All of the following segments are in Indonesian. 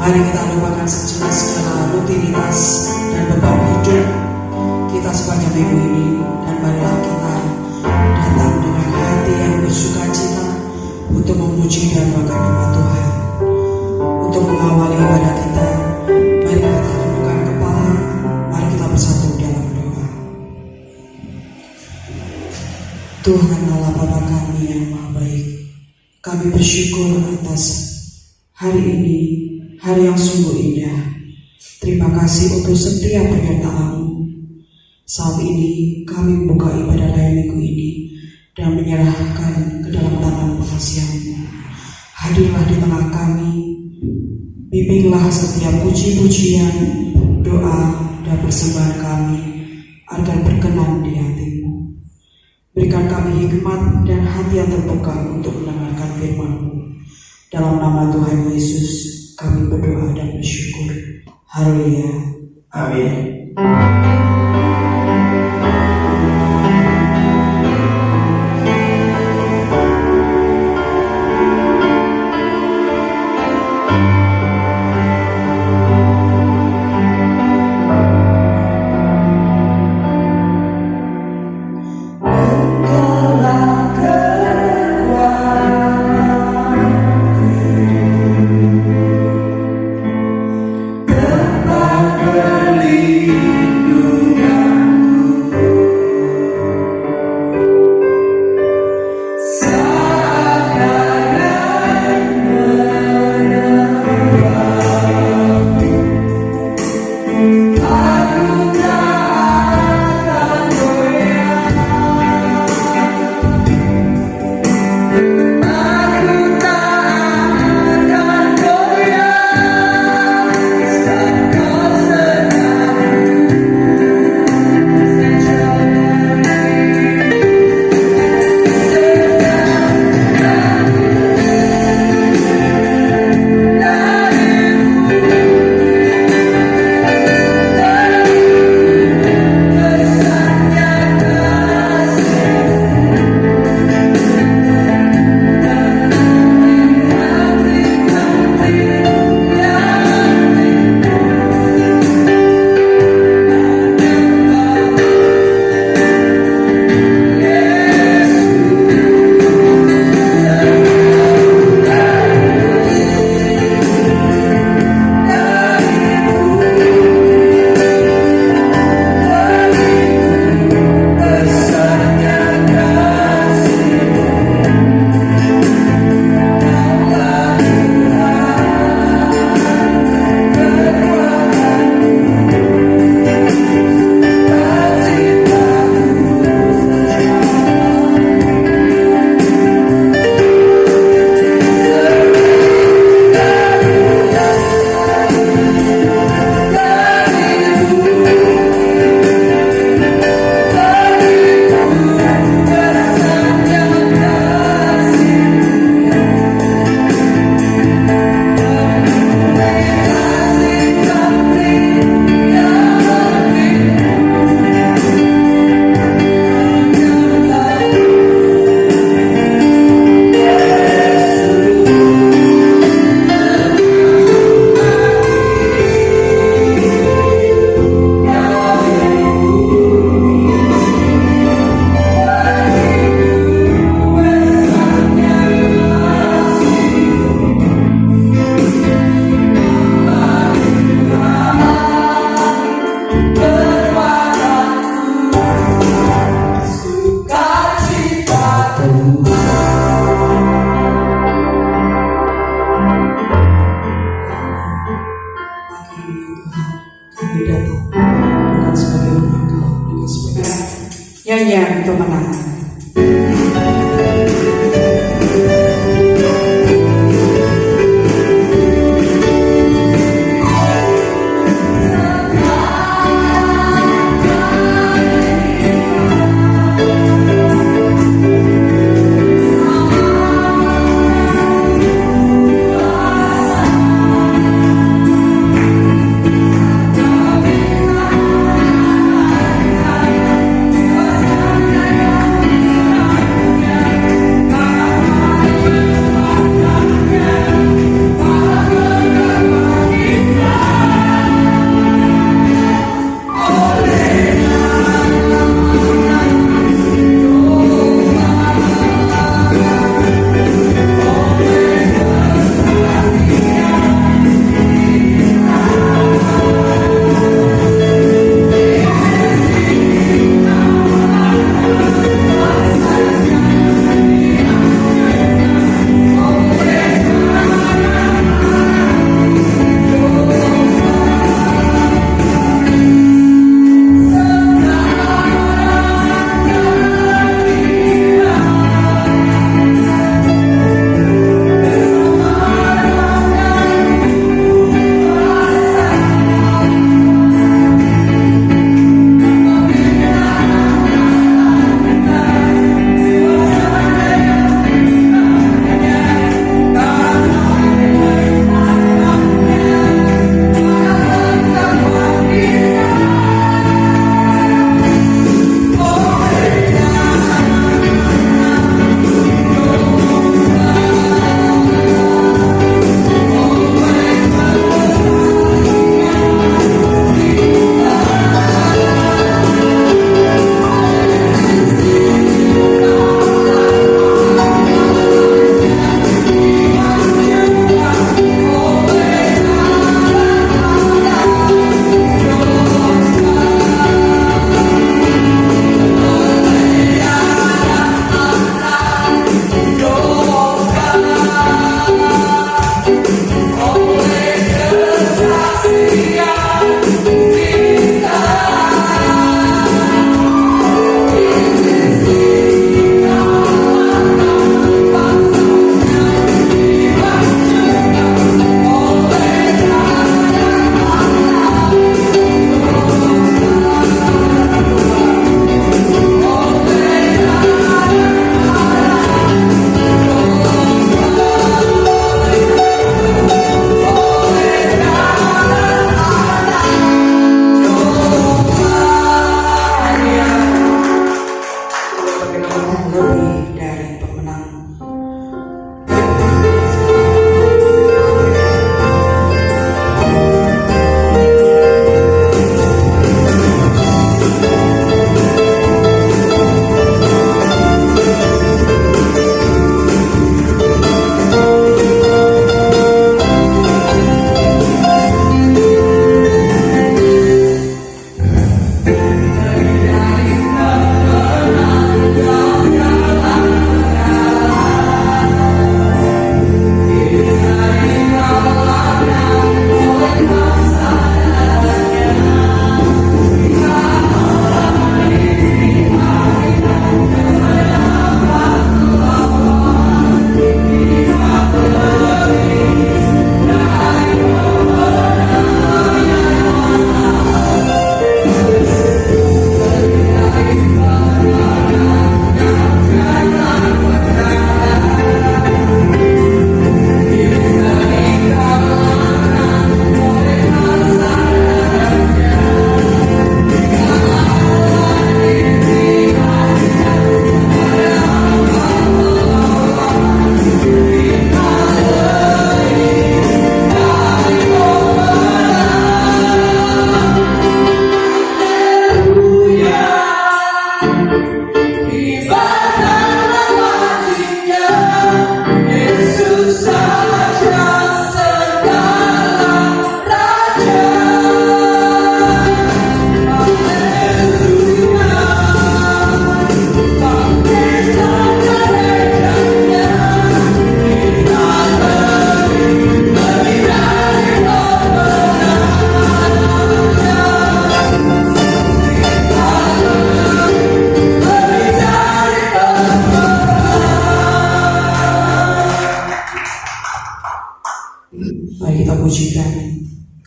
Mari kita lupakan sejenak segala rutinitas dan beban hidup kita sepanjang minggu ini, dan marilah kita datang dengan hati yang bersukacita untuk memuji dan banggakan nama Tuhan. Untuk mengawali ibadah kita, mari kita tundukkan kepala, mari kita bersatu dalam doa. Tuhan Allah Bapa kami yang Maha Baik, kami bersyukur atas hari ini, hari yang sungguh indah. Terima kasih untuk setiap penyertaan-Mu. Saat ini kami membuka ibadah raya minggu ini dan menyerahkan ke dalam tangan pengasihan-Mu. Hadirlah di tengah kami, bimbinglah setiap puji-pujian, doa dan persembahan kami agar berkenan di hati-Mu. Berikan kami hikmat dan hati yang terbuka untuk mendengarkan firman-Mu. Dalam nama Tuhan Yesus kami berdoa dan bersyukur. Haleluya. Amin.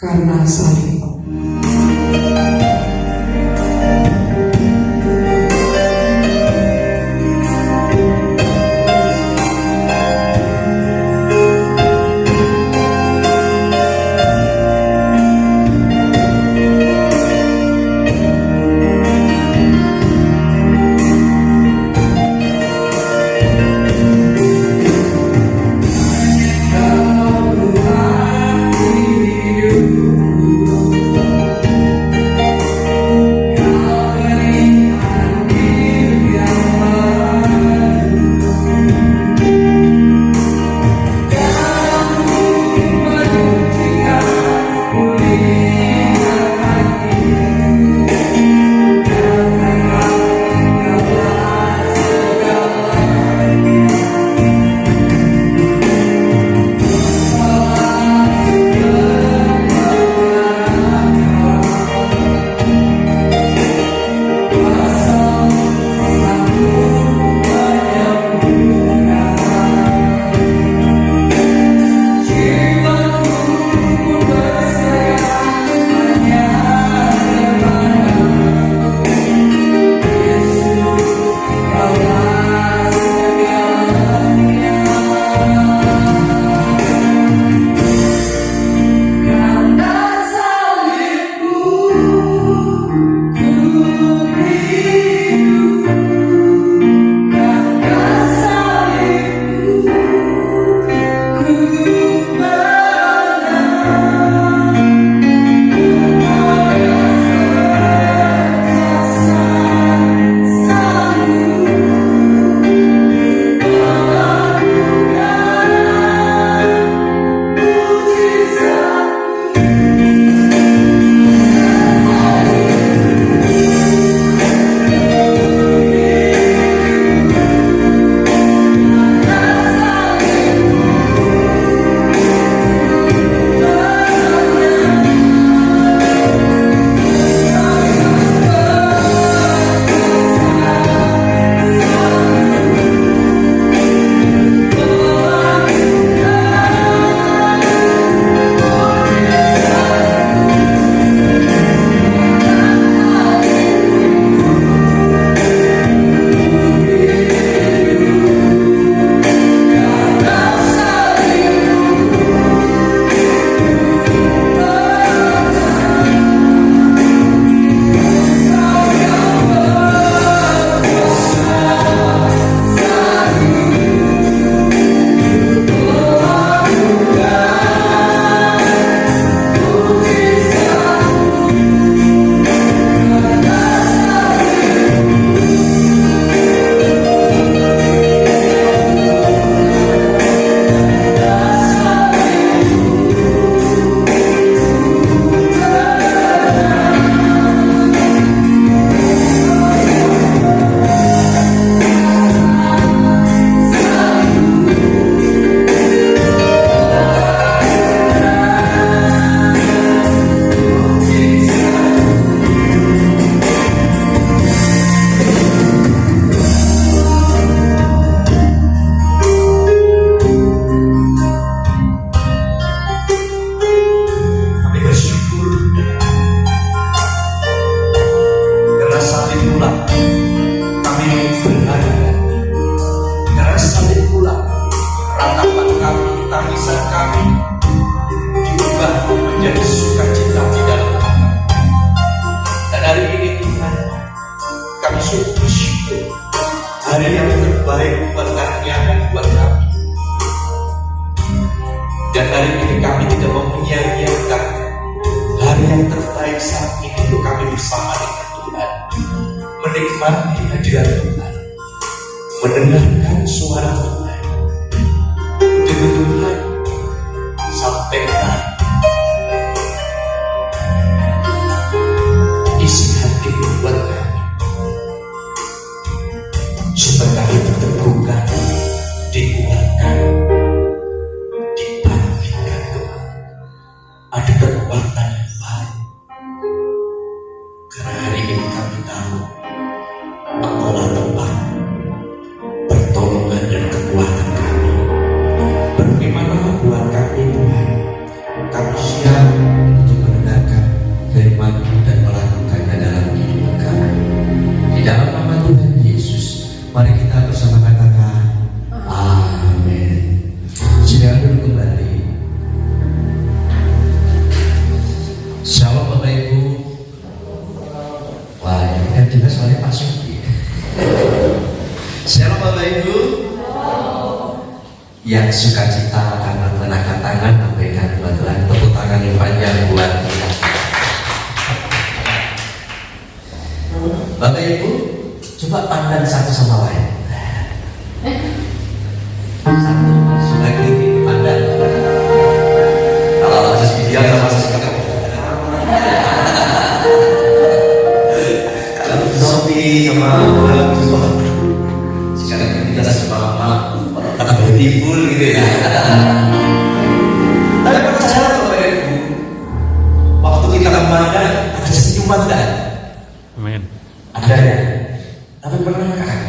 karena salib. Hari yang terbaik buat kami, buat kami. Dan hari ini kami tidak mau menyia-nyiakan hari yang terbaik saat ini untuk kami bersama dengan Tuhan, menikmati hadirat Tuhan, mendengarkan suara Tuhan. Untuk Tuhan sampaikan isi hati buat kami, supaya kami diteguhkan, dikuatkan, dibangkitkan Tuhan. Ada kekuatan yang baru, karena hari ini kami tahu Engkaulah tempat pertolongan dan yang sukacita karena mengangkat tangan memberikan buat Tuhan. Tepuk tangan yang panjang buat kita. Bapak Ibu, coba pandang satu sama lain. Satu, sudah gini pandang. Kalau masih video atau masih sekarang. Kalau filosofi sama sekarang kita sama kata beautiful gitu ya. Tapi percaya Bapak Ibu, waktu kita memandang ada senyuman kan? Amin. Ada ya. Tapi pernahkah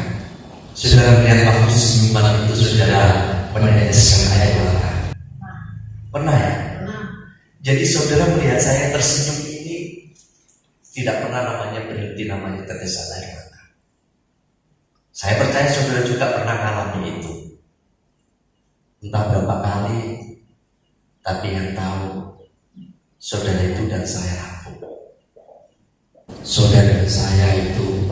saudara melihat waktu senyuman itu saudara meneteskan air mata? Pernah ya? Jadi saudara melihat saya tersenyum ini tidak pernah namanya berhenti namanya tetesan air mata. Saya percaya saudara juga pernah mengalami itu. Entah berapa kali, tapi yang tahu saudara itu dan saya aku. Saudara dan saya itu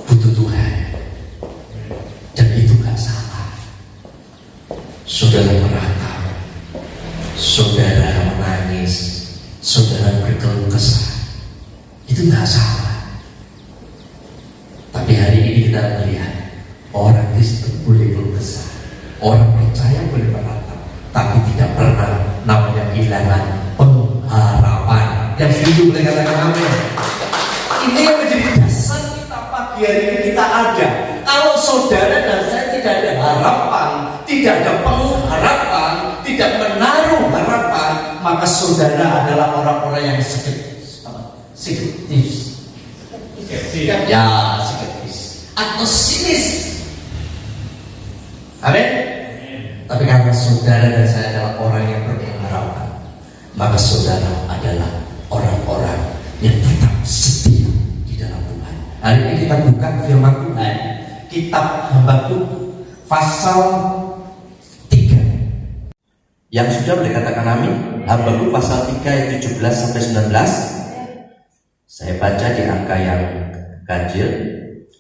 butuh Tuhan, dan itu gak salah. Saudara meratap, saudara menangis, saudara berkeluh kesah, itu gak salah. Tapi hari ini kita melihat orang Kristen boleh keluh kesah, orang percaya boleh meratap, tapi tidak pernah namanya kehilangan pengharapan. Yang setuju boleh katakan amin. Ini yang menjadi dasar kita pagi hari ini kita ada. Kalau saudara dan saya tidak ada harapan, tidak ada pengharapan, tidak menaruh harapan, maka saudara adalah orang-orang yang skeptis. Ya, skeptis atau sinis. Amin. Tapi karena saudara dan saya adalah orang yang berpengharapan, maka saudara adalah orang-orang yang tetap setia di dalam Tuhan. Hari ini kita buka firman Tuhan, kitab Habakuk pasal 3. Yang sudah boleh katakan amin. Habakuk pasal 3 ayat 17 sampai 19. Saya baca di angka yang ganjil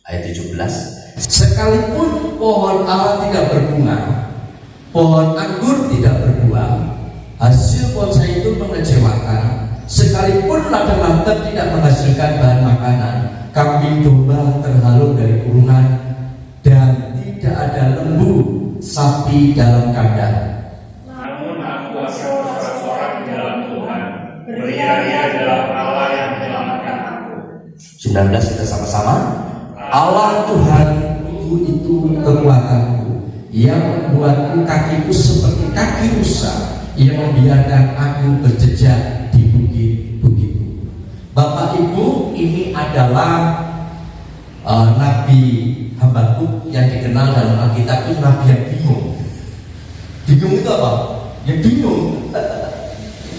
ayat 17. Sekalipun pohon ara tidak berbunga, pohon anggur tidak berbuah, hasil pohon zaitun mengecewakan, sekalipun ladang-ladang tidak menghasilkan bahan makanan, kambing domba terhalau dari kurungan, dan tidak ada lembu sapi dalam kandang. Namun aku akan bersorak-sorak di dalam Tuhan, beria-ria dalam Allah yang menyelamatkan aku. 19 kita sama-sama. Allah Tuhanku itu kekuatanku, yang membuatku kakiku seperti kaki rusa, yang membiarkan aku berjejak di bukit-bukitku. Bapak Ibu, ini adalah Nabi Habakuk yang dikenal dalam Alkitab itu Nabi yang bingung. Bingung itu apa? Ya bingung.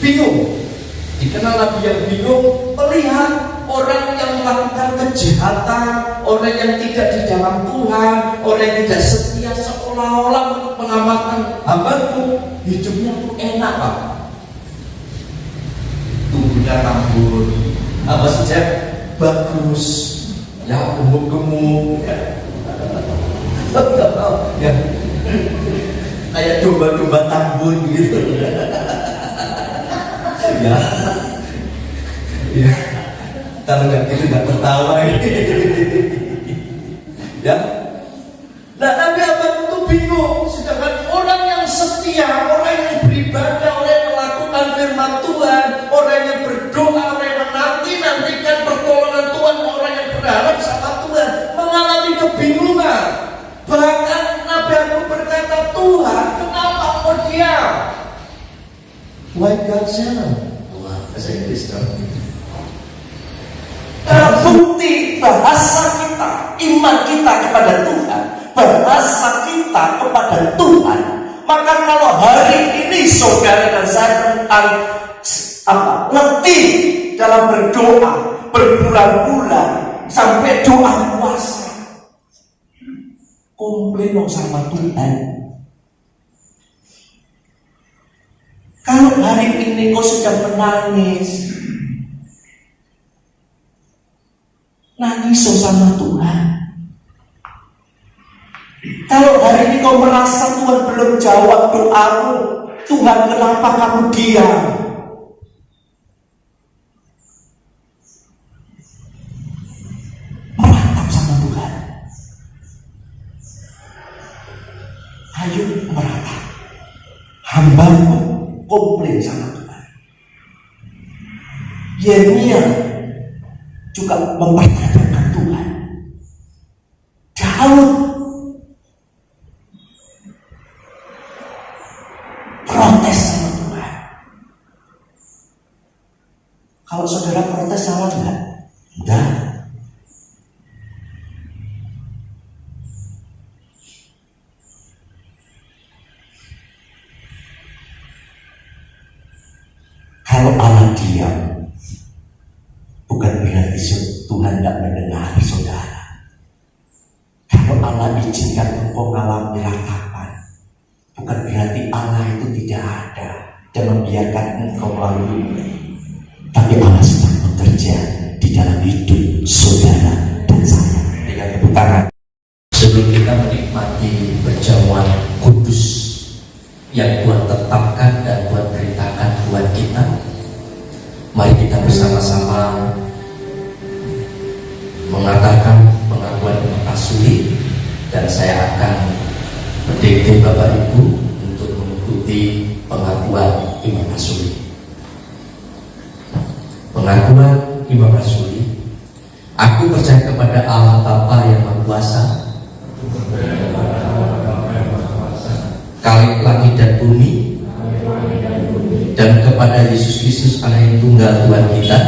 Bingung. Dikenal Nabi yang bingung, melihat orang yang melakukan kejahatan, orang yang tidak di dalam Tuhan, orang yang tidak setia, seolah-olah untuk mengamalkan Habakuk hidupnya tuh enak Pak. Tubuhnya tambun, apa saja bagus, ya gemuk-gemuk, ya kayak domba-domba tambun gitu. Ya, ya. Kalau nggak gitu nggak tertawa ini. Ya. Nah, Nabi Habakuk itu bingung. Sedangkan orang yang setia, orang yang beribadah, orang yang melakukan firman Tuhan, orang yang berdoa, orang yang menanti-nantikan pertolongan Tuhan, orang yang berharap sama Tuhan, mengalami kebingungan. Bahkan Nabi Habakuk berkata, Tuhan, kenapa kau diam? Why God silent? Wah, bahasa Inggris dong. Terbukti bahasa kita, iman kita kepada Tuhan, bahasa kita kepada Tuhan. Maka kalau hari ini saudara dan saya tentang letih dalam berdoa berbulan-bulan sampai doa puasa, komplain dong sama Tuhan. Kalau hari ini kau sudah menangis, nangis sama Tuhan. Kalau hari ini kau merasa Tuhan belum jawab doamu, Tuhan kenapa kamu diam? Meratap sama Tuhan. Ayo meratap. Hambamu komplain sama Tuhan. Yeremia juga mempertanyakan Tuhan. Daud protes sama Tuhan. Kalau saudara protes sama Tuhan, enggak. Kalau Allah diam, bukan berarti Tuhan tidak mendengar saudara. Kalau Allah izinkan engkau mengalami ratapan, bukan berarti Allah itu tidak ada dan membiarkan engkau melalui. Tapi Allah sedang bekerja di dalam hidup saudara dan saya. Dengan tepuk tangan. Sebelum kita menikmati perjamuan kudus yang Tuhan tetapkan dan Tuhan perintahkan buat kita, mari kita bersama-sama mengatakan pengakuan terima kasih, dan saya akan mendikte Bapak Ibu untuk mengikuti pengakuan Imam Rasuli. Pengakuan Imam Rasuli. Aku percaya kepada Allah Bapa yang Maha Kuasa, Khalik langit dan bumi, dan kepada Yesus Kristus Anak yang tunggal Tuhan kita,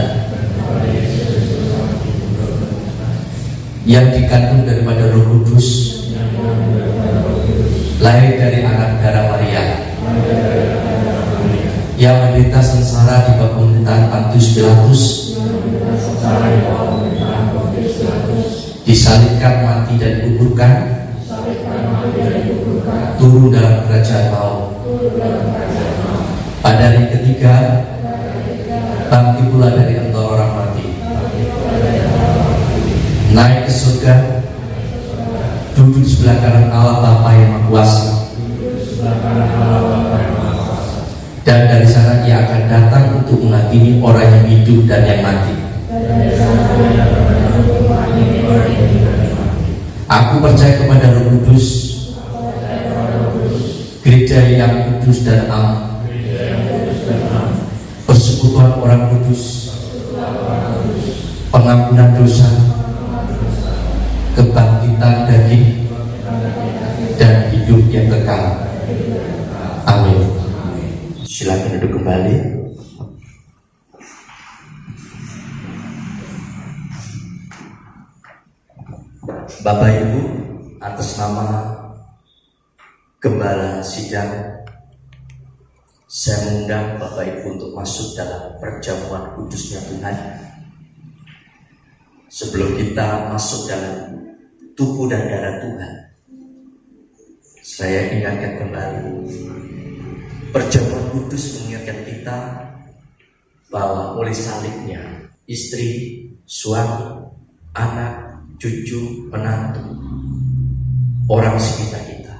yang dikandung daripada Roh Kudus, lahir dari anak darah Maria, yang menderita sengsara di bawah pemerintahan Pontius Pilatus, disalibkan, mati dan dikuburkan, turun dalam kerajaan maut. Pada hari ketiga, bangkit pula dari antara orang mati, naik ke surga, duduk di sebelah kanan Allah Bapa yang Maha Kuasa, dan dari sana Ia akan datang untuk menghakimi orang yang hidup dan yang mati. Aku percaya kepada Roh Kudus, gereja yang kudus dan am, persekutuan orang kudus, pengampunan dosa, kebangkitan daging, dan hidup yang kekal. Amin. Silakan duduk kembali. Bapak Ibu, atas nama Gembala Sidang, saya mengundang Bapak Ibu untuk masuk dalam perjamuan kudusnya Tuhan. Sebelum kita masuk dalam tubuh dan darah Tuhan, saya ingatkan kembali, perjamuan kudus mengingatkan kita bahwa oleh salibnya istri, suami, anak, cucu, menantu, orang sekitar kita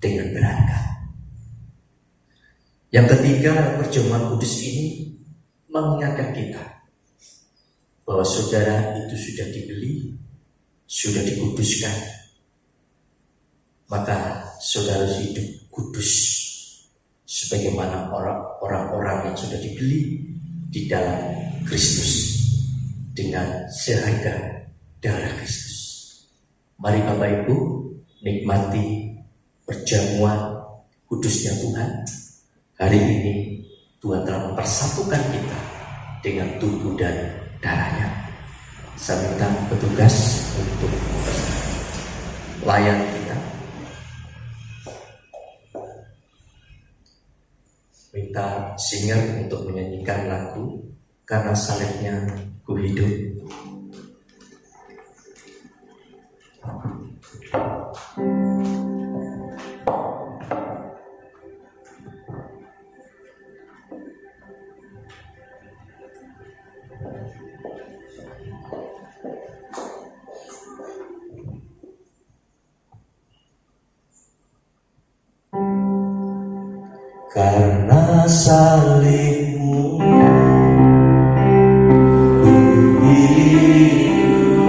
dengan berharga. Yang ketiga, perjamuan kudus ini mengingatkan kita bahwa saudara itu sudah dibeli, sudah dikuduskan, maka saudara hidup kudus sebagaimana orang-orang yang sudah dibeli di dalam Kristus dengan seharga darah Kristus. Mari Bapak Ibu nikmati perjamuan kudusnya Tuhan. Hari ini Tuhan telah mempersatukan kita dengan tubuh dan darahnya. Saya minta petugas untuk layan kita. Minta singer untuk menyanyikan lagu Karena Salibnya Ku Hidup. karena salibmu ku hidup,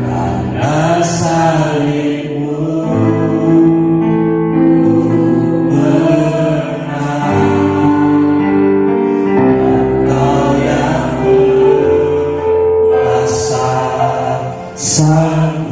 karena salibmu ku menang. Engkau yang berkuasa sanggup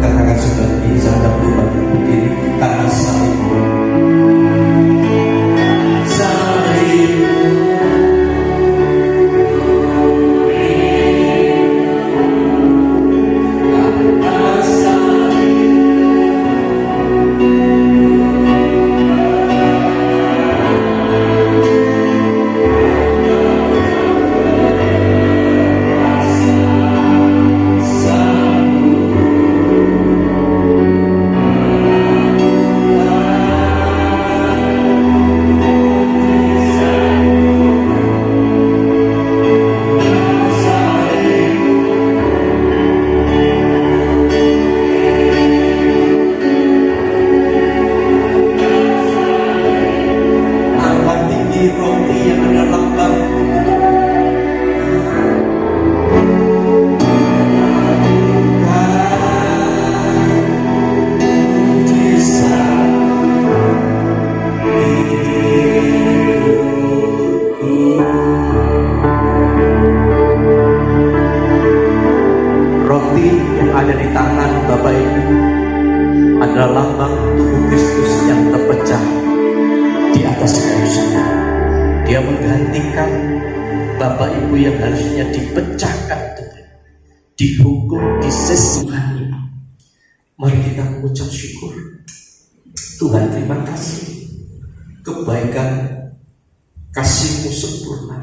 katakan seperti sadar Tuhan berdiri karena salibmu. Roti yang ada lambang roti yang ada di tangan Bapak Ibu adalah lambang tubuh Kristus yang terpecah di atas kayu salib. Dia menggantikan Bapak Ibu yang harusnya dipecahkan Tuhan, dihukum, disesihani. Mari kita mengucap syukur. Tuhan, terima kasih. Kebaikan kasih-Mu sempurna.